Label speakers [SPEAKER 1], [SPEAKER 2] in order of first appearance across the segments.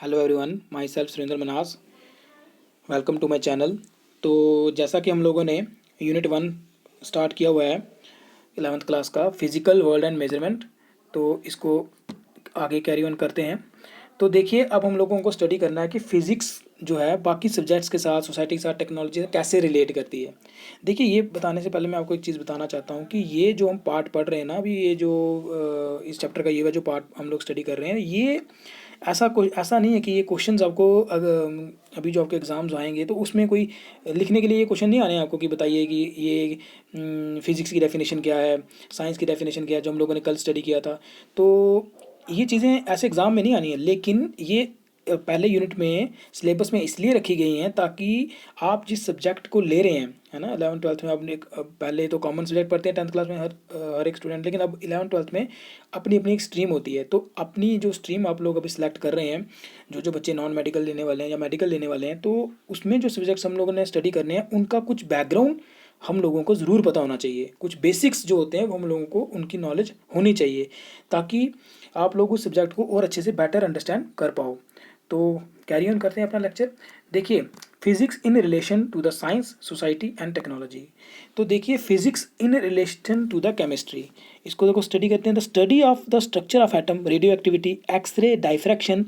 [SPEAKER 1] Hello everyone, myself Surendra Manas. Welcome to my channel. तो जैसा कि हम लोगों ने यूनिट 1 स्टार्ट किया हुआ है 11th क्लास का फिजिकल वर्ल्ड एंड मेजरमेंट, तो इसको आगे कैरी ऑन करते हैं। तो देखिए, अब हम लोगों को स्टडी करना है कि फिज़िक्स जो है बाकी सब्जेक्ट्स के साथ, सोसाइटी के साथ, टेक्नोलॉजी से कैसे रिलेट करती है। देखिए, ये बताने से पहले मैं आपको एक चीज़ बताना चाहता हूँ कि ये जो हम पार्ट पढ़ रहे हैं ना, अभी ये जो इस चैप्टर का ये जो पार्ट हम लोग स्टडी कर रहे हैं, ये ऐसा नहीं है कि ये क्वेश्चंस आपको अभी जो आपके एग्ज़ाम्स आएंगे तो उसमें कोई लिखने के लिए ये क्वेश्चन नहीं आने हैं आपको कि बताइए कि ये फिज़िक्स की डेफिनेशन क्या है, साइंस की डेफिनेशन क्या है, जो हम लोगों ने कल स्टडी किया था। तो ये चीज़ें ऐसे एग्ज़ाम में नहीं आनी है, लेकिन ये पहले यूनिट में सिलेबस में इसलिए रखी गई हैं ताकि आप जिस सब्जेक्ट को ले रहे हैं, है ना, 11th 12th में आपने पहले तो कॉमन सब्जेक्ट पढ़ते हैं 10th क्लास में हर एक स्टूडेंट, लेकिन अब 11th 12th में अपनी अपनी एक स्ट्रीम होती है। तो अपनी जो स्ट्रीम आप लोग अभी सिलेक्ट कर रहे हैं, जो जो बच्चे नॉन मेडिकल लेने वाले हैं या मेडिकल लेने वाले हैं, तो उसमें जो सब्जेक्ट्स हम लोगों ने स्टडी करने हैं उनका कुछ बैकग्राउंड हम लोगों को ज़रूर पता होना चाहिए। कुछ बेसिक्स जो होते हैं वो हम लोगों को उनकी नॉलेज होनी चाहिए ताकि आप लोग उस सब्जेक्ट को और अच्छे से बेटर अंडरस्टैंड कर पाओ। तो कैरी ऑन करते हैं अपना लेक्चर। देखिए, physics in relation to the science, society and technology. तो देखिए, physics in relation to the chemistry, इसको देखो स्टडी करते हैं। The study of the structure of atom, radioactivity, X-ray diffraction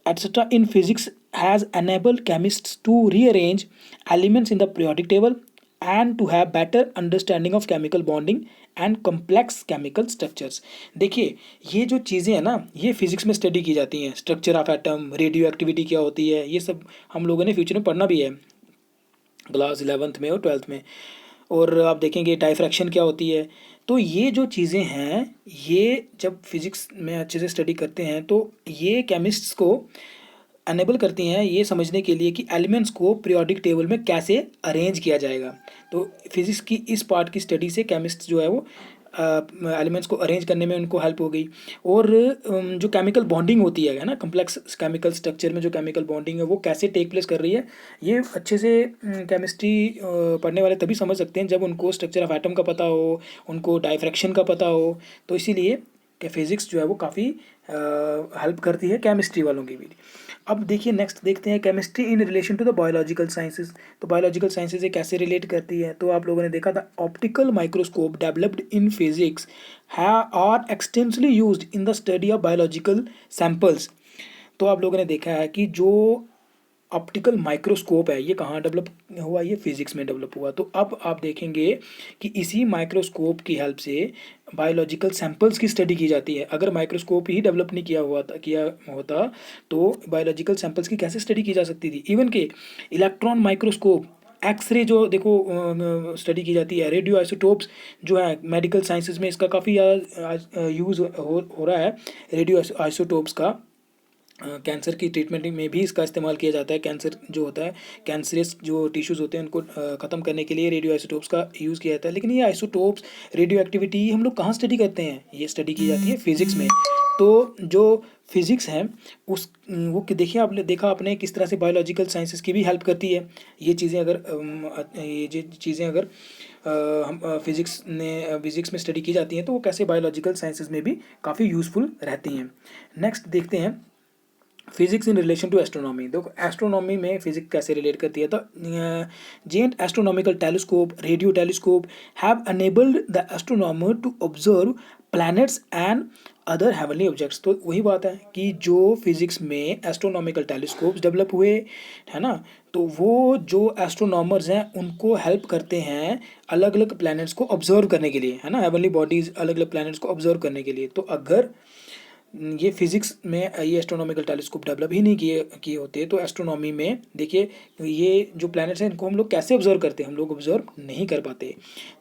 [SPEAKER 1] etc. in physics has enabled chemists to rearrange elements in the periodic table and to have better understanding of chemical bonding and complex chemical structures. देखिए, ये जो चीज़ें हैं ना, ये physics में study की जाती हैं। Structure of atom, radio activity क्या होती है, ये सब हम लोगों ने फ्यूचर में पढ़ना भी है क्लास 11th में और 12th में। और आप देखेंगे डाइफ्रैक्शन क्या होती है। तो ये जो चीज़ें हैं, ये जब फिज़िक्स में अच्छे से स्टडी करते हैं तो ये केमिस्ट्स को अनेबल करती हैं ये समझने के लिए कि एलिमेंट्स को पीरियोडिक टेबल में कैसे अरेंज किया जाएगा। तो फिज़िक्स की इस पार्ट की स्टडी से केमिस्ट जो है वो एलिमेंट्स को अरेंज करने में उनको हेल्प हो गई। और जो केमिकल बॉन्डिंग होती है ना, कम्प्लेक्स केमिकल स्ट्रक्चर में जो केमिकल बॉन्डिंग है वो कैसे टेक प्लेस कर रही है, ये अच्छे से केमिस्ट्री पढ़ने वाले तभी समझ सकते हैं जब उनको स्ट्रक्चर ऑफ एटम का पता हो, उनको डाइफ्रैक्शन का पता हो। तो इसीलिए कि फिज़िक्स जो है वो काफ़ी हेल्प करती है केमिस्ट्री वालों की भी। अब देखिए, नेक्स्ट देखते हैं chemistry in relation to the biological sciences. तो बायोलॉजिकल साइंसेज से कैसे रिलेट करती है, तो आप लोगों ने देखा था optical microscope developed in physics are extensively used in the study of biological samples. तो आप लोगों ने देखा है कि जो ऑप्टिकल माइक्रोस्कोप है ये कहाँ डेवलप हुआ, ये फिजिक्स में डेवलप हुआ। तो अब आप देखेंगे कि इसी माइक्रोस्कोप की हेल्प से बायोलॉजिकल सैंपल्स की स्टडी की जाती है। अगर माइक्रोस्कोप ही डेवलप नहीं किया होता तो बायोलॉजिकल सैंपल्स की कैसे स्टडी की जा सकती थी। इवन के इलेक्ट्रॉन माइक्रोस्कोप, एक्सरे जो देखो स्टडी की जाती है, रेडियो आइसोटोप्स जो है मेडिकल साइंसेज में इसका काफ़ी यूज़ हो रहा है रेडियो आइसोटोप्स का। कैंसर की ट्रीटमेंट में भी इसका इस्तेमाल किया जाता है। कैंसर जो होता है, कैंसरस जो टिश्यूज़ होते हैं उनको ख़त्म करने के लिए रेडियो आइसोटोप्स का यूज़ किया जाता है। लेकिन ये आइसोटोप्स, रेडियो एक्टिविटी हम लोग कहाँ स्टडी करते हैं, ये स्टडी की जाती है फिज़िक्स में। तो जो फिज़िक्स है उस वो देखिए, आपने देखा आपने किस तरह से बायोलॉजिकल साइंसेस की भी हेल्प करती है। ये चीज़ें अगर हम फिज़िक्स में स्टडी की जाती हैं तो वो कैसे बायोलॉजिकल साइंसेस में भी काफ़ी यूज़फुल रहती हैं। नेक्स्ट देखते हैं physics in relation to astronomy. देखो, एस्ट्रोनॉमी में फिजिक्स कैसे रिलेट करती है। तो giant astronomical telescope, radio telescope have enabled the astronomer to observe planets and other heavenly objects. तो वही बात है कि जो फिजिक्स में एस्ट्रोनॉमिकल टेलीस्कोप्स डेवलप हुए, है ना, तो वो जो एस्ट्रोनॉमर्स हैं उनको हेल्प करते हैं अलग अलग प्लैनेट्स को ऑब्जर्व करने के लिए, है ना, हेवनली बॉडीज़ अलग अलग प्लैनेट्स को ऑब्जर्व करने के लिए। तो अगर ये फिज़िक्स में ये एस्ट्रोनॉमिकल टेलीस्कोप डेवलप ही नहीं किए होते तो एस्ट्रोनॉमी में देखिए ये जो प्लैनेट्स हैं इनको हम लोग कैसे ऑब्जर्व करते हैं, हम लोग ऑब्जर्व नहीं कर पाते।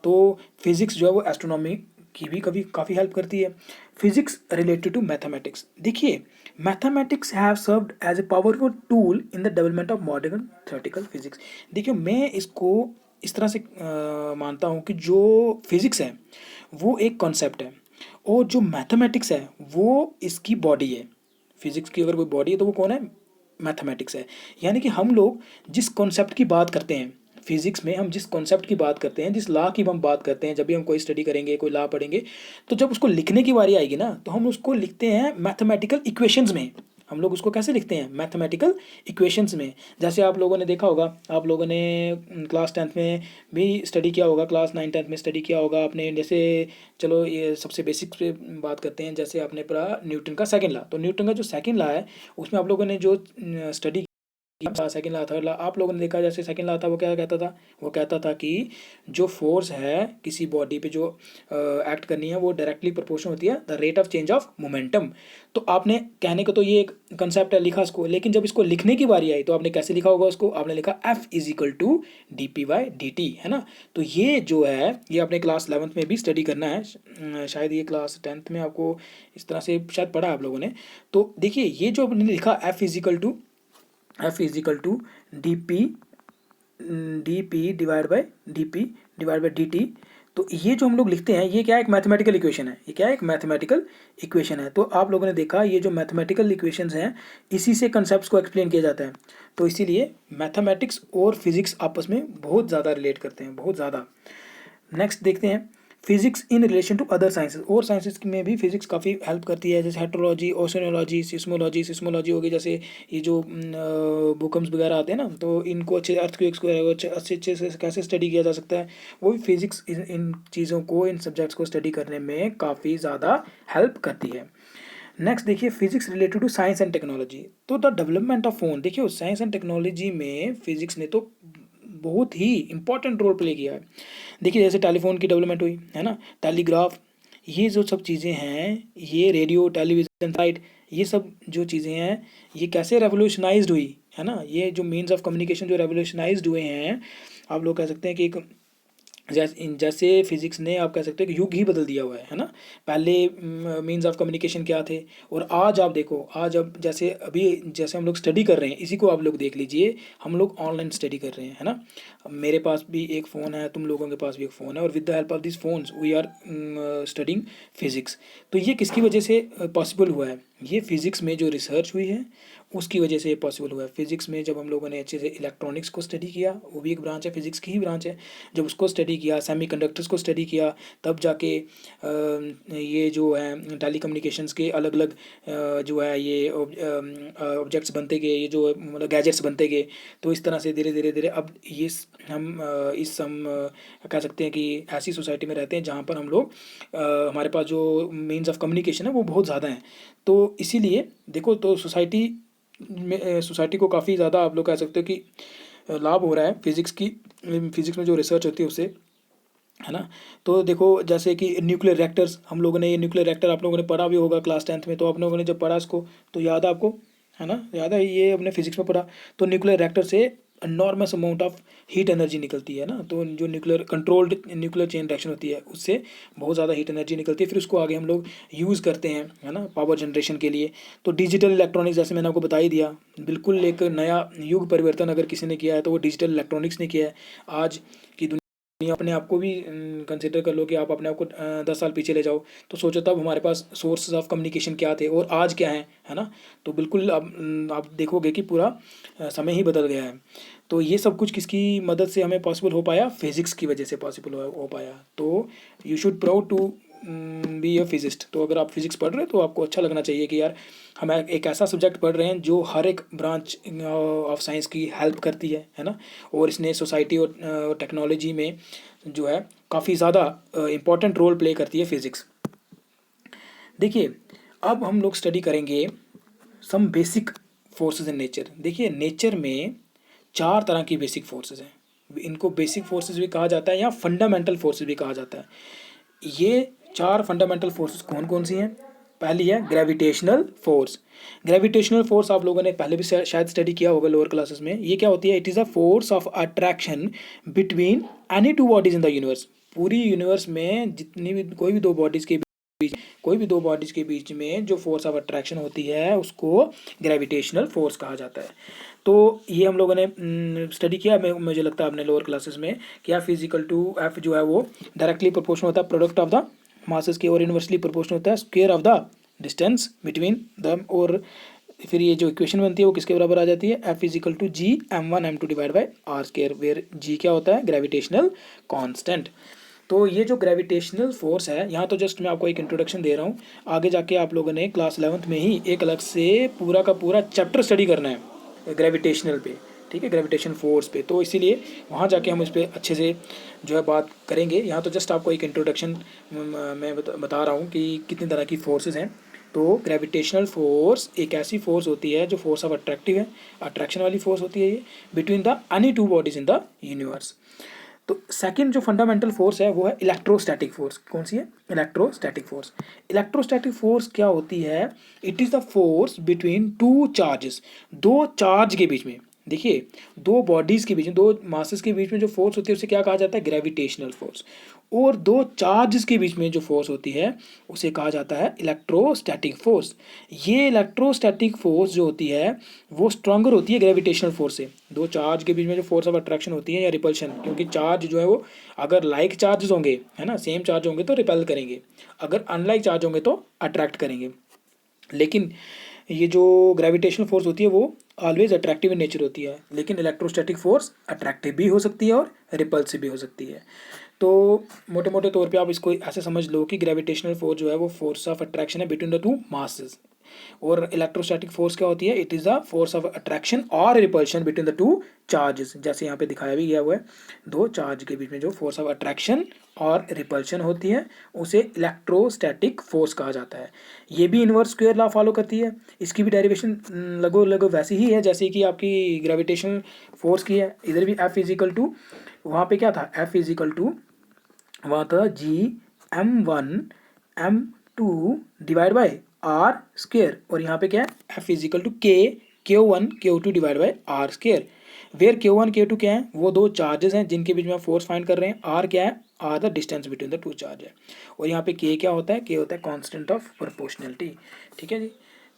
[SPEAKER 1] तो फिज़िक्स जो है वो एस्ट्रोनॉमी की भी कभी काफ़ी हेल्प करती है। Physics related to mathematics. देखिए, mathematics have served as a powerful tool in the development of modern theoretical physics. देखिए, मैं इसको इस तरह से मानता हूँ कि जो फिज़िक्स है वो एक कॉन्सेप्ट है और जो मैथमेटिक्स है वो इसकी बॉडी है। फिजिक्स की अगर कोई बॉडी है तो वो कौन है, मैथमेटिक्स है। यानी कि हम लोग जिस कॉन्सेप्ट की बात करते हैं फिजिक्स में, हम जिस कॉन्सेप्ट की बात करते हैं, जिस लॉ की हम बात करते हैं, जब भी हम कोई स्टडी करेंगे, कोई लॉ पढ़ेंगे, तो जब उसको लिखने की बारी आएगी ना तो हम उसको लिखते हैं मैथमेटिकल इक्वेशंस में। हम लोग उसको कैसे लिखते हैं, मैथमेटिकल इक्वेशंस में। जैसे आप लोगों ने देखा होगा, आप लोगों ने क्लास 10th में भी स्टडी किया होगा, क्लास 9 10th में स्टडी किया होगा आपने। जैसे चलो ये सबसे बेसिक पे बात करते हैं। जैसे आपने पढ़ा न्यूटन का सेकंड लॉ, तो न्यूटन का जो सेकंड लॉ है उसमें आप लोगों ने जो study second law, third law, आप लोगों ने देखा जैसे सेकंड लॉ था वो क्या कहता था, वो कहता था कि जो फोर्स है किसी बॉडी पे जो एक्ट करनी है वो डायरेक्टली प्रोपोर्शनल होती है the rate of change of momentum. तो आपने कहने को तो ये एक कंसेप्ट है, लिखा इसको, लेकिन जब इसको लिखने की बारी आई तो आपने कैसे लिखा होगा उसको, आपने लिखा F is equal to D P by D T, है ना। तो ये जो है ये आपने क्लास 11th में भी स्टडी करना है, शायद ये क्लास 10th में आपको इस तरह से शायद पढ़ा आप लोगों ने। तो देखिए ये जो आपने लिखा F is equal to D P divide by D T. तो ये जो हम लोग लिखते हैं ये क्या है, एक मैथमेटिकल इक्वेशन है, ये क्या है, एक मैथमेटिकल इक्वेशन है। तो आप लोगों ने देखा ये जो मैथमेटिकल इक्वेशंस हैं इसी से कंसेप्ट्स को एक्सप्लेन किया जाता है। तो इसीलिए मैथमेटिक्स और फिजिक्स आपस में बहुत ज़्यादा रिलेट करते हैं, बहुत ज़्यादा। नेक्स्ट देखते हैं physics in relation to other sciences, और साइंसेज में भी फिजिक्स काफ़ी हेल्प करती है, जैसे हेट्रोलॉजी, ओशनोलॉजी, सिस्मोलॉजी हो गई। जैसे ये जो भूकंप वगैरह आते हैं ना, तो इनको अच्छे अर्थक्वेक्स को अच्छे से कैसे स्टडी किया जा सकता है, वो भी फिजिक्स इन चीज़ों को, इन सब्जेक्ट्स को स्टडी करने में काफ़ी ज़्यादा हेल्प करती है। नेक्स्ट देखिए physics related to science and technology, तो द डेवलपमेंट ऑफ फोन। देखिए साइंस एंड टेक्नोलॉजी में फिजिक्स ने तो बहुत ही इंपॉर्टेंट रोल प्ले किया है। देखिए जैसे टेलीफोन की डेवलपमेंट हुई है ना, टेलीग्राफ, ये जो सब चीज़ें हैं, ये रेडियो, टेलीविज़न, साइट, ये सब जो चीज़ें हैं ये कैसे रेवोल्यूशनाइज्ड हुई है ना। ये जो मीन्स ऑफ कम्युनिकेशन जो रेवोल्यूशनाइज्ड हुए हैं, आप लोग कह सकते हैं कि एक जैसे फिजिक्स ने आप कह सकते हो कि युग ही बदल दिया हुआ है ना। पहले मीन्स ऑफ कम्युनिकेशन क्या थे, और आज आप देखो, आज अब जैसे अभी जैसे हम लोग स्टडी कर रहे हैं, इसी को आप लोग देख लीजिए, हम लोग ऑनलाइन स्टडी कर रहे हैं, है ना। मेरे पास भी एक फ़ोन है, तुम लोगों के पास भी एक फ़ोन है, और with the help of this phones we are studying physics. तो ये किसकी वजह से पॉसिबल हुआ है, ये फिजिक्स में जो रिसर्च हुई है उसकी वजह से ये पॉसिबल हुआ है। फिजिक्स में जब हम लोगों ने अच्छे से इलेक्ट्रॉनिक्स को स्टडी किया, वो भी एक ब्रांच है, फिजिक्स की ही ब्रांच है, जब उसको स्टडी किया, सेमीकंडक्टर्स को स्टडी किया, तब जाके ये जो है टेली कम्युनिकेशंस के अलग अलग जो है ये ऑब्जेक्ट्स बनते गए, ये जो मतलब गैजेट्स बनते गए। तो इस तरह से धीरे धीरे धीरे अब ये हम कह सकते हैं कि ऐसी सोसाइटी में रहते हैं जहाँ पर हम लोग हमारे पास जो मीन्स ऑफ कम्युनिकेशन है वो बहुत ज़्यादा है। तो इसीलिए देखो, तो सोसाइटी को काफ़ी ज़्यादा आप लोग कह सकते हो कि लाभ हो रहा है फिजिक्स में जो रिसर्च होती है उससे, है ना। तो देखो जैसे कि न्यूक्लियर रिएक्टर्स, हम लोगों ने ये न्यूक्लियर रिएक्टर आप लोगों ने पढ़ा भी होगा क्लास 10th में। तो आप लोगों ने जब पढ़ा इसको तो याद है आपको, है ना, याद है, ये अपने फिजिक्स में पढ़ा। तो न्यूक्लियर रिएक्टर से enormous amount of heat energy निकलती है ना। तो जो कंट्रोल्ड न्यूक्लियर चेन रिएक्शन होती है उससे बहुत ज़्यादा हीट एनर्जी निकलती है, फिर उसको आगे हम लोग यूज़ करते हैं, है ना, पावर जनरेशन के लिए। तो डिजिटल इलेक्ट्रॉनिक्स, जैसे मैंने आपको बता ही दिया, बिल्कुल एक नया युग परिवर्तन अगर किसी ने किया है तो वो डिजिटल इलेक्ट्रॉनिक्स ने किया है। आज की दुनिया अपने आप को भी कंसिडर कर लो कि आप अपने आप को 10 साल पीछे ले जाओ, तो सोचो तब हमारे पास सोर्सेज ऑफ कम्युनिकेशन क्या थे और आज क्या है ना। तो बिल्कुल आप देखोगे कि पूरा समय ही बदल गया है। तो ये सब कुछ किसकी मदद से हमें पॉसिबल हो पाया, फिजिक्स की वजह से पॉसिबल हो पाया। तो you should proud to be a physicist. तो अगर आप फिजिक्स पढ़ रहे हो तो आपको अच्छा लगना चाहिए कि यार हम एक ऐसा सब्जेक्ट पढ़ रहे हैं जो हर एक ब्रांच ऑफ साइंस की हेल्प करती है ना। और इसने सोसाइटी और टेक्नोलॉजी में जो है काफ़ी ज़्यादा इम्पॉर्टेंट रोल प्ले करती है फिज़िक्स। देखिए अब हम लोग स्टडी करेंगे some basic forces in nature. देखिए नेचर में 4 तरह की बेसिक फोर्सेस हैं, इनको बेसिक फोर्सेस भी कहा जाता है या फंडामेंटल फोर्सेस भी कहा जाता है। ये 4 फंडामेंटल फोर्सेस कौन कौन सी हैं। पहली है ग्रेविटेशनल फोर्स। ग्रेविटेशनल फोर्स आप लोगों ने पहले भी शायद स्टडी किया होगा लोअर क्लासेस में। ये क्या होती है, it is a force of attraction between any two bodies in the universe. पूरी यूनिवर्स में जितनी भी कोई भी दो बॉडीज के बीच में जो फोर्स ऑफ अट्रैक्शन होती है उसको ग्रेविटेशनल फोर्स कहा जाता है। तो ये हम लोगों ने स्टडी किया, मुझे लगता है अपने लोअर क्लासेस में, कि एफ इजिकल टू एफ जो है वो डायरेक्टली प्रोपोर्शनल होता है प्रोडक्ट ऑफ द मासेस के, और इनवर्सली प्रोपोर्शनल होता है square of the distance between them. और फिर ये जो इक्वेशन बनती है वो किसके बराबर आ जाती है, F is equal to G m1 m2 divide by R square, where G क्या होता है, ग्रेविटेशनल कांस्टेंट। तो ये जो ग्रेविटेशनल फोर्स है, यहाँ तो जस्ट मैं आपको एक इंट्रोडक्शन दे रहा हूँ, आगे जाके आप लोगों ने क्लास 11th में ही एक अलग से पूरा का पूरा चैप्टर स्टडी करना है ग्रेविटेशनल पे, ठीक है, ग्रेविटेशन फोर्स पे। तो इसीलिए वहाँ जाके हम इस पर अच्छे से जो है बात करेंगे। यहाँ तो जस्ट आपको एक इंट्रोडक्शन मैं बता रहा हूँ कि कितनी तरह की फोर्सेस हैं। तो ग्रेविटेशनल फोर्स एक ऐसी फोर्स होती है जो फोर्स ऑफ अट्रैक्टिव है, अट्रैक्शन वाली फोर्स होती है ये, between the any two bodies in the universe. तो सेकंड जो फंडामेंटल फोर्स है वो है इलेक्ट्रोस्टैटिक फोर्स। कौन सी है? Electrostatic force. इलेक्ट्रोस्टैटिक फोर्स क्या होती है? It is the force between two charges, दो चार्ज के बीच में। देखिए, दो बॉडीज़ के बीच में, दो मासेस के बीच में जो फोर्स होती है उसे क्या कहा जाता है? Gravitational force. और दो चार्जेस के बीच में जो फोर्स होती है उसे कहा जाता है इलेक्ट्रोस्टैटिक फोर्स। ये इलेक्ट्रोस्टैटिक फोर्स जो होती है वो स्ट्रॉन्गर होती है ग्रेविटेशनल फोर्स से। दो चार्ज के बीच में जो फोर्स ऑफ अट्रैक्शन होती है या रिपल्शन, क्योंकि चार्ज जो है वो अगर लाइक चार्जेस होंगे, है ना, सेम चार्ज होंगे तो रिपेल करेंगे, अगर अनलाइक चार्ज होंगे तो अट्रैक्ट करेंगे। लेकिन ये जो ग्रेविटेशनल फोर्स होती है वो ऑलवेज अट्रैक्टिव इन नेचर होती है, लेकिन इलेक्ट्रोस्टैटिक फोर्स अट्रैक्टिव भी हो सकती है और रिपल्सिव भी हो सकती है। तो मोटे मोटे तौर पे आप इसको ऐसे समझ लो कि ग्रेविटेशनल फोर्स जो है वो फोर्स ऑफ अट्रैक्शन है बिटवीन द टू मासेस, और इलेक्ट्रोस्टैटिक फोर्स क्या होती है? It is the force of attraction और repulsion between the two charges. जैसे यहाँ पे दिखाया भी गया हुआ है, दो चार्ज के बीच में जो फोर्स ऑफ अट्रैक्शन और रिपल्शन होती है उसे इलेक्ट्रोस्टैटिक फोर्स कहा जाता है। ये भी इनवर्स स्क्वायर लॉ फॉलो करती है, इसकी भी डेरिवेशन लगभग वैसी ही है जैसे कि आपकी ग्रेविटेशनल फोर्स की है। इधर भी F इजिकल टू, वहाँ पे क्या था? F इजिकल टू वहाँ था G m1 m2 divide by R square, और यहाँ पे क्या है? F is equal to Q1 Q2 divide by R square. Where Q1 Q2 क्या है? वो दो चार्जेस हैं जिनके बीच में आप फोर्स फाइंड कर रहे हैं। आर क्या है? R the distance between the two charge है। और यहाँ पे K क्या होता है? K होता है कॉन्स्टेंट ऑफ प्रोपोर्शनलिटी। ठीक है जी।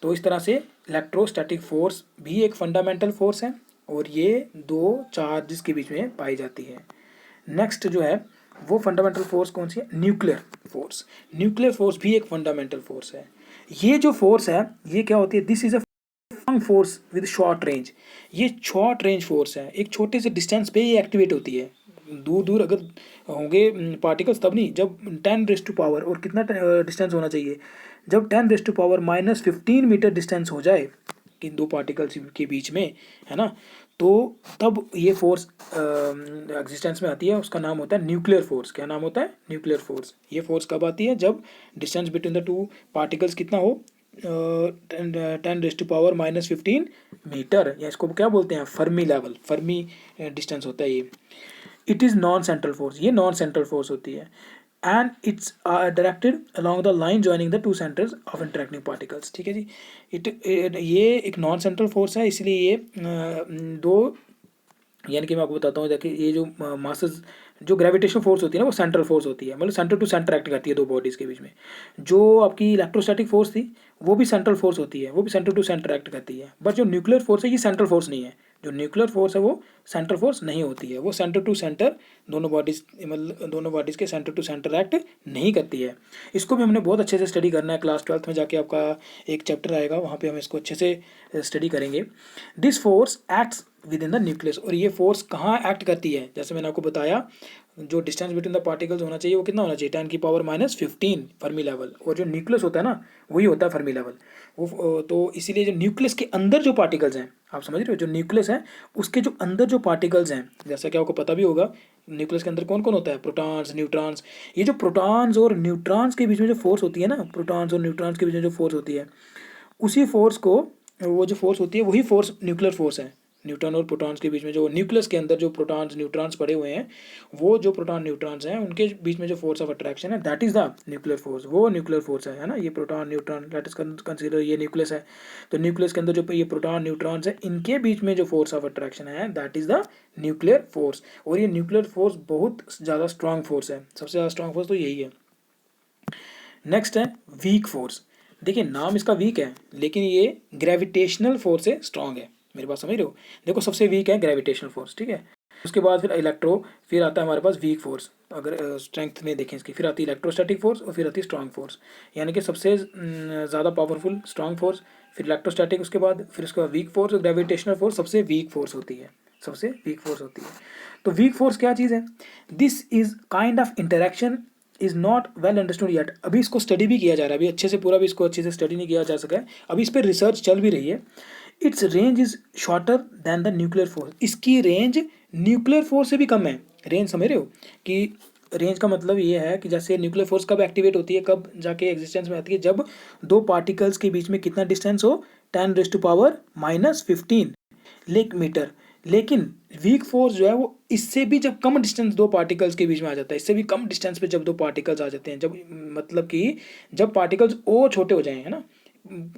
[SPEAKER 1] तो इस तरह से इलेक्ट्रोस्टैटिक फोर्स भी एक फंडामेंटल फोर्स है और ये दो चार्जेस के बीच में पाई जाती है। नेक्स्ट जो है वो फंडामेंटल फोर्स कौन सी है? Nuclear force. न्यूक्लियर फोर्स भी एक फंडामेंटल फोर्स है। ये जो फोर्स है ये क्या होती है? This is a force with short range. ये शॉर्ट रेंज फोर्स है, एक छोटे से डिस्टेंस पे ये एक्टिवेट होती है। दूर दूर अगर होंगे पार्टिकल्स तब नहीं, जब 10⁻⁻, और कितना डिस्टेंस होना चाहिए? जब 10⁻⁻⁻15 मीटर डिस्टेंस हो जाए किन दो पार्टिकल्स के बीच में, है ना, तो तब ये फोर्स एग्जिस्टेंस में आती है। उसका नाम होता है न्यूक्लियर फोर्स। क्या नाम होता है? Nuclear force. ये फोर्स कब आती है? जब distance between the two particles कितना हो? 10⁻⁻15 मीटर, या इसको क्या बोलते हैं? फर्मी लेवल, फर्मी डिस्टेंस होता है ये। It is non central force. ये नॉन सेंट्रल फोर्स होती है and it's directed along the line joining the two centres of interacting particles. ठीक है जी। ये एक नॉन सेंट्रल फोर्स है, इसलिए ये दो, यानी कि मैं आपको बताता हूँ, देखिए ये जो मासेस, जो ग्रेविटेशन फोर्स होती है ना वो सेंट्रल फोर्स होती है, मतलब सेंटर टू सेंटर एक्ट करती है दो बॉडीज़ के बीच में। जो आपकी इलेक्ट्रोस्टैटिक फोर्स थी वो भी सेंट्रल फोर्स होती है, वो भी सेंटर टू सेंटर एक्ट करती है। बट जो न्यूक्लियर फोर्स है ये सेंट्रल फोर्स नहीं है। जो न्यूक्लियर फोर्स है वो सेंट्रल फोर्स नहीं होती है, वो सेंटर टू सेंटर दोनों बॉडीज़, मतलब दोनों बॉडीज़ के सेंटर टू सेंटर एक्ट नहीं करती है। इसको भी हमने बहुत अच्छे से स्टडी करना है। क्लास 12th में जाके आपका एक चैप्टर आएगा, वहाँ पे हम इसको अच्छे से स्टडी करेंगे। This force acts with in the nucleus. और ये फोर्स कहाँ एक्ट करती है? जैसे मैंने आपको बताया, जो डिस्टेंस बिटवीन द पार्टिकल्स होना चाहिए वो कितना होना चाहिए? 10⁻⁻15 फर्मी लेवल। और जो न्यूक्लियस होता है ना वही होता है फर्मी लेवल। वो तो इसीलिए जो न्यूक्लियस के अंदर जो पार्टिकल्स हैं, आप समझ रहे हो, जो न्यूक्लियस है उसके जो अंदर जो पार्टिकल्स हैं, जैसा कि आपको पता भी होगा न्यूक्लियस के अंदर कौन कौन होता है? Protons, neutrons. ये जो प्रोटॉन्स और न्यूट्रॉन्स के बीच में जो फोर्स होती है ना, प्रोटॉन्स और न्यूट्रॉन्स के बीच में जो फोर्स होती है, उसी फोर्स को, वो जो फोर्स होती है वही फोर्स न्यूक्लियर फोर्स है। न्यूट्रॉन और प्रोटॉन्स के बीच में जो न्यूक्लियस के अंदर जो प्रोटॉन्स न्यूट्रॉन्स पड़े हुए हैं, वो जो प्रोटॉन न्यूट्रॉन्स हैं उनके बीच में जो फोर्स ऑफ अट्रैक्शन है, that is the nuclear force. वो न्यूक्लियर फोर्स है ना। ये proton neutron, let us consider ये न्यूक्लियस है, तो न्यूक्लियस के अंदर जो ये प्रोटॉन न्यूट्रॉन्स है इनके बीच में जो फोर्स ऑफ अट्रैक्शन है that is the nuclear force. और ये न्यूक्लियर फोर्स बहुत ज़्यादा स्ट्रॉन्ग फोर्स है, सबसे ज़्यादा स्ट्रॉन्ग फोर्स तो यही है। नेक्स्ट है वीक फोर्स। देखिए नाम इसका वीक है, लेकिन ये ग्रेविटेशनल फोर्स से स्ट्रॉन्ग है। मेरी बात समझ रहे हो? देखो सबसे वीक है ग्रेविटेशनल फोर्स, ठीक है। उसके बाद फिर फिर आता है हमारे पास वीक फोर्स। अगर स्ट्रेंथ में देखें इसकी, फिर आती है इलेक्ट्रोस्टैटिक फोर्स और फिर आती है स्ट्रॉन्ग फोर्स। यानी कि सबसे ज़्यादा पावरफुल स्ट्रॉन्ग फोर्स, फिर इलेक्ट्रोस्टैटिक, उसके बाद फिर उसके बाद वीक फोर्स, और ग्रेविटेशनल फोर्स सबसे वीक फोर्स होती है। सबसे वीक फोर्स होती है। तो वीक फोर्स क्या चीज़ है? This is kind of interaction is not well understood yet. अभी इसको स्टडी भी किया जा रहा है, अभी अच्छे से पूरा भी इसको अच्छे से स्टडी नहीं किया जा सका है, अभी इस पर रिसर्च चल भी रही है। Its range is shorter than the nuclear force. इसकी रेंज न्यूक्लियर फोर्स से भी कम है। रेंज समझ रहे हो कि रेंज का मतलब ये है कि जैसे न्यूक्लियर फोर्स कब एक्टिवेट होती है, कब जाके एग्जिस्टेंस में आती है, जब दो पार्टिकल्स के बीच में कितना डिस्टेंस हो, 10⁻⁻15 मीटर। लेकिन वीक फोर्स जो है वो इससे भी जब कम डिस्टेंस दो पार्टिकल्स के बीच में आ जाता है, इससे भी कम डिस्टेंस पे जब दो पार्टिकल्स आ जाते हैं, जब मतलब कि जब पार्टिकल्स और छोटे हो जाएं, है ना।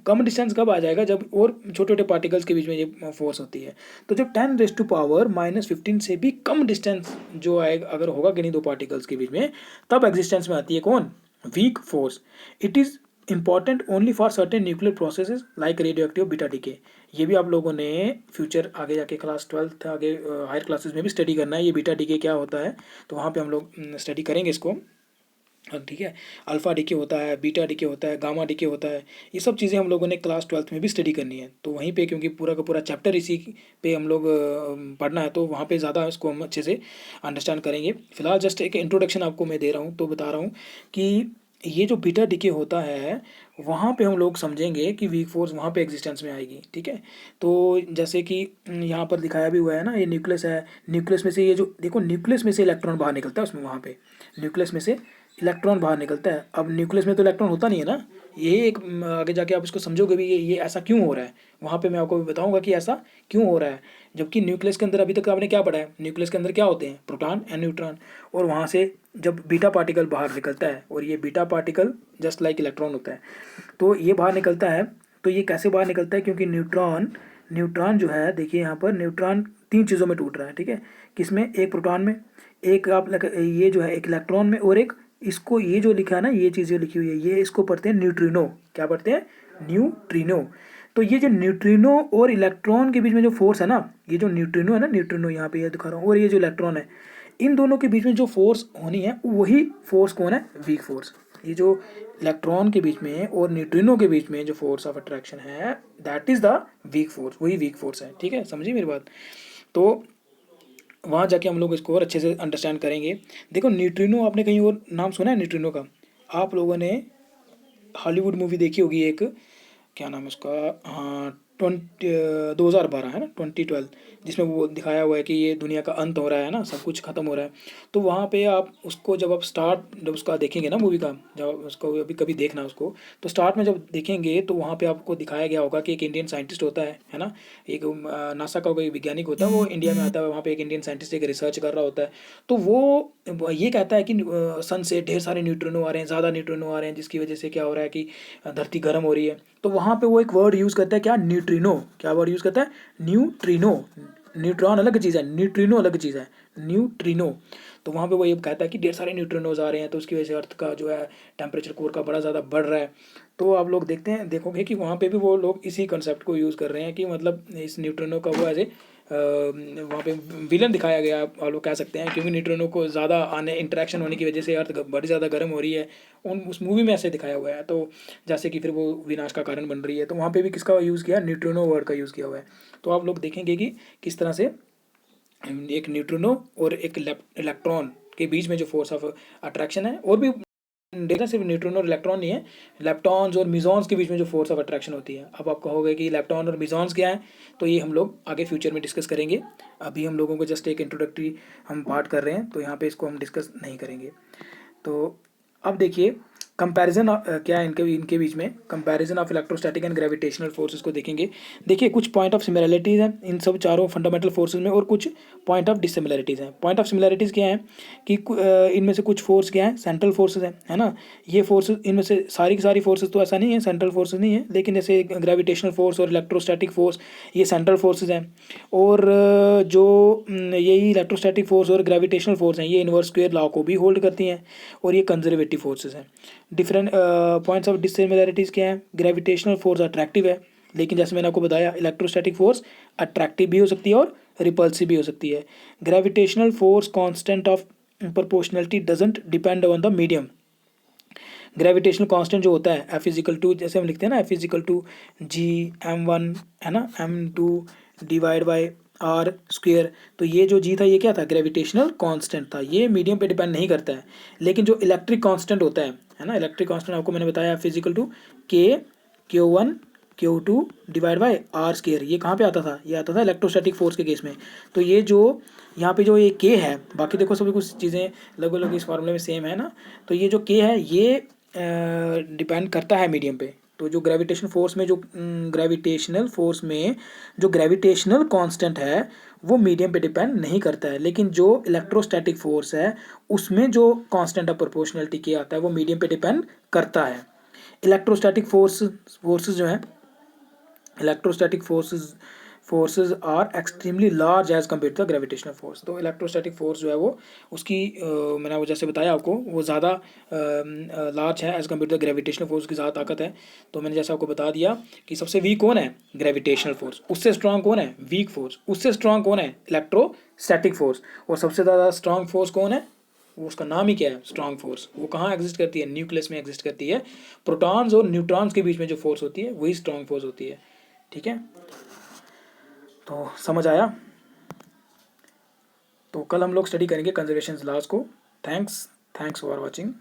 [SPEAKER 1] कम डिस्टेंस कब आ जाएगा? जब और छोटे छोटे पार्टिकल्स के बीच में ये फोर्स होती है। तो जब 10⁻⁻15 से भी कम डिस्टेंस जो आएगा अगर होगा कि नहीं दो पार्टिकल्स के बीच में, तब एग्जिस्टेंस में आती है कौन? Weak force. It is important only for certain nuclear processes like radio active beta decay. ये भी आप लोगों ने फ्यूचर आगे जाके क्लास 12 आगे हायर क्लासेस में भी स्टडी करना है, ये बीटा डीके क्या होता है, तो वहाँ पे हम लोग स्टडी करेंगे इसको। ठीक है, अल्फ़ा डीके होता है, बीटा डीके होता है, गामा डीके होता है, ये सब चीज़ें हम लोगों ने क्लास 12 में भी स्टडी करनी है। तो वहीं पे क्योंकि पूरा का पूरा चैप्टर इसी पे हम लोग पढ़ना है, तो वहाँ पे ज़्यादा इसको हम अच्छे से अंडरस्टैंड करेंगे। फिलहाल जस्ट एक इंट्रोडक्शन आपको मैं दे रहा हूँ, तो बता रहा हूँ कि ये जो बीटा डीके होता है वहाँ पे हम लोग समझेंगे कि वीक फोर्स वहाँ पे एग्जिस्टेंस में आएगी। ठीक है, तो जैसे कि यहाँ पर दिखाया भी हुआ है ना, ये न्यूक्लियस है, न्यूक्लियस में से ये जो देखो न्यूक्लियस में से इलेक्ट्रॉन बाहर निकलता है, उसमें वहाँ पे न्यूक्लियस में से इलेक्ट्रॉन बाहर निकलता है। अब न्यूक्लियस में तो इलेक्ट्रॉन होता नहीं है ना, ये एक आगे जाके आप इसको समझोगे भी ये ऐसा क्यों हो रहा है, वहाँ पे मैं आपको भी बताऊंगा कि ऐसा क्यों हो रहा है। जबकि न्यूक्लियस के अंदर अभी तक आपने क्या पढ़ा है, न्यूक्लियस के अंदर क्या होते हैं? Proton and neutron. और वहाँ से जब बीटा पार्टिकल बाहर निकलता है, और ये beta particle just like electron होता है, तो ये बाहर निकलता है। तो ये कैसे बाहर निकलता है? क्योंकि न्यूट्रॉन जो है, देखिए यहाँ पर न्यूट्रॉन तीन चीज़ों में टूट रहा है। ठीक है, किसमें? एक प्रोटॉन में, एक आप ये जो है एक इलेक्ट्रॉन में, और एक इसको ये जो लिखा है ना, ये चीज़ें लिखी हुई है, ये इसको पढ़ते हैं न्यूट्रिनो। क्या पढ़ते हैं? न्यूट्रिनो। तो ये जो न्यूट्रिनो और इलेक्ट्रॉन के बीच में जो फोर्स है ना, ये जो न्यूट्रिनो है ना, न्यूट्रिनो यहाँ पे ये दिखा रहा हूँ, और ये जो इलेक्ट्रॉन है, इन दोनों के बीच में जो फोर्स होनी है वही फोर्स कौन है? Weak force. ये जो इलेक्ट्रॉन के बीच में और न्यूट्रिनो के बीच में जो फोर्स ऑफ अट्रैक्शन है, that is the weak force, वही वीक फोर्स है। ठीक है, समझिए मेरी बात। तो वहाँ जाके हम लोग इसको और अच्छे से अंडरस्टैंड करेंगे। देखो न्यूट्रिनो, आपने कहीं और नाम सुना है न्यूट्रिनो का? आप लोगों ने हॉलीवुड मूवी देखी होगी एक, क्या नाम है उसका, हाँ 2012 है ना, 2012, जिसमें वो दिखाया हुआ है कि ये दुनिया का अंत हो रहा है ना, सब कुछ ख़त्म हो रहा है। तो वहाँ पे आप उसको जब जब उसका देखेंगे ना मूवी का, जब उसको अभी कभी देखना उसको, तो स्टार्ट में जब देखेंगे तो वहाँ पे आपको दिखाया गया होगा कि एक इंडियन साइंटिस्ट होता है ना, एक नासा का कोई वैज्ञानिक होता है, वो इंडिया में आता है, वहाँ पे एक इंडियन साइंटिस्ट एक रिसर्च कर रहा होता है। तो वो ये कहता है कि सन से ढेर सारे न्यूट्रिनो आ रहे हैं, ज़्यादा न्यूट्रिनो आ रहे हैं, जिसकी वजह से क्या हो रहा है कि धरती गर्म हो रही है। तो वहाँ पे वो एक वर्ड यूज़ करता है, क्या? न्यूट्रिनो। क्या वर्ड यूज़ करता है? न्यूट्रिनो। न्यूट्रॉन अलग चीज़ है, न्यूट्रिनो अलग चीज़ है, न्यूट्रिनो। तो वहाँ पे वो ये कहता है कि ढेर सारे न्यूट्रिनोज आ रहे हैं, तो उसकी वजह से अर्थ का जो है टेम्परेचर कोर का बड़ा ज़्यादा बढ़ रहा है। तो आप लोग देखोगे कि वहाँ पे भी वो लोग इसी कंसेप्ट को यूज़ कर रहे हैं कि मतलब इस न्यूट्रिनो का वो ऐसे वहाँ पे विलन दिखाया गया, आप लोग कह सकते हैं, क्योंकि न्यूट्रिनो को ज़्यादा आने इंटरेक्शन होने की वजह से अर्थ बड़ी ज़्यादा गर्म हो रही है। उस मूवी में ऐसे दिखाया हुआ है, तो जैसे कि फिर वो विनाश का कारण बन रही है। तो वहाँ पे भी किसका यूज़ किया? न्यूट्रिनो वर्ड का यूज़ किया हुआ है। तो आप लोग देखेंगे कि किस तरह से एक न्यूट्रिनो और एक इलेक्ट्रॉन के बीच में जो फोर्स ऑफ अट्रैक्शन है, और भी देखना सिर्फ न्यूट्रॉन और इलेक्ट्रॉन नहीं है, लेप्टॉन्स और मिजॉन्स के बीच में जो फोर्स ऑफ अट्रैक्शन होती है। अब आप कहोगे कि लेप्टॉन और मिजॉन्स क्या है, तो ये हम लोग आगे फ्यूचर में डिस्कस करेंगे। अभी हम लोगों को जस्ट एक इंट्रोडक्टरी हम पार्ट कर रहे हैं, तो यहाँ पे इसको हम डिस्कस नहीं करेंगे। तो अब देखिए कंपैरिजन क्या है इनके बीच में, comparison of electrostatic and gravitational forces को देखेंगे। देखिए कुछ पॉइंट ऑफ सिमिलरिटीज़ हैं इन सब चारों फंडामेंटल फोर्सेस में, और कुछ पॉइंट ऑफ डिसिमिलरिटीज़ हैं। पॉइंट ऑफ सिमिलरिटीज़ क्या है कि इनमें से कुछ फोर्स क्या है? सेंट्रल फोर्सेस है ना। ये फोर्सेस, इनमें से सारी की सारी फोर्सेस तो ऐसा नहीं है, सेंट्रल फोर्सेस नहीं है, लेकिन जैसे ग्रेविटेशनल फोर्स और इलेक्ट्रोस्टैटिक फोर्स ये सेंट्रल फोर्सेस हैं। और जो यही इलेक्ट्रोस्टैटिक फोर्स और ग्रेविटेशनल फोर्स हैं, ये इनवर्स स्क्वायर लॉ को भी होल्ड करती हैं, और ये कंजर्वेटिव फोर्सेस हैं। डिफरेंट पॉइंट्स ऑफ डिसिमिलरिटीज़ क्या है? ग्रेविटेशनल फोर्स अट्रैक्टिव है, लेकिन जैसे मैंने आपको बताया इलेक्ट्रोस्टैटिक फोर्स अट्रैक्टिव भी हो सकती है और रिपल्सिव भी हो सकती है। Gravitational force constant of proportionality doesn't depend on the medium. Gravitational constant जो होता है F=, जैसे हम लिखते हैं ना, F=G m1 है ना, m2 divide by are square. तो ये जो जी था ये क्या था, ग्रेविटेशनल कांस्टेंट था, ये मीडियम पे डिपेंड नहीं करता है। लेकिन जो इलेक्ट्रिक कांस्टेंट होता है ना, इलेक्ट्रिक कांस्टेंट आपको मैंने बताया फिजिकल टू के Q1 Q2 divide by are square, ये कहाँ पे आता था, ये आता था इलेक्ट्रोस्टैटिक फोर्स के केस में। तो ये जो यहाँ पे जो ये के है, बाकी देखो सभी कुछ चीज़ें लगभग लगभग इस फॉर्मूले में सेम है ना, तो ये जो के है ये डिपेंड करता है मीडियम पे। तो जो ग्रेविटेशन फोर्स में जो ग्रेविटेशनल फोर्स में जो ग्रेविटेशनल कांस्टेंट है वो मीडियम पे डिपेंड नहीं करता है, लेकिन जो इलेक्ट्रोस्टैटिक फोर्स है उसमें जो कांस्टेंट ऑफ प्रोपोर्शनलिटी के आता है वो मीडियम पे डिपेंड करता है। इलेक्ट्रोस्टैटिक फोर्सेस जो हैं, electrostatic forces are extremely large as compare to the gravitational force. तो इलेक्ट्रोस्टैटिक फोर्स जो है वो उसकी मैंने वो जैसे बताया आपको वो ज़्यादा लार्ज है as compare to the gravitational force की ज़्यादा ताकत है। तो मैंने जैसे आपको बता दिया कि सबसे वीक कौन है, ग्रेविटेशनल फोर्स, उससे स्ट्रांग कौन है, वीक फोर्स, उससे स्ट्रांग कौन है, इलेक्ट्रोस्टैटिक फोर्स, और सबसे ज़्यादा स्ट्रांग फोर्स कौन है, वो उसका नाम ही क्या है, स्ट्रांग फोर्स। वो कहाँ एग्जिस्ट करती है, न्यूक्लियस में एग्जिस्ट करती है। प्रोटॉन्स और न्यूट्रॉन्स के बीच में जो फोर्स होती है वही स्ट्रांग फोर्स होती है। ठीक है, तो समझ आया। तो कल हम लोग स्टडी करेंगे कंजर्वेशन लॉज को। Thanks for watching.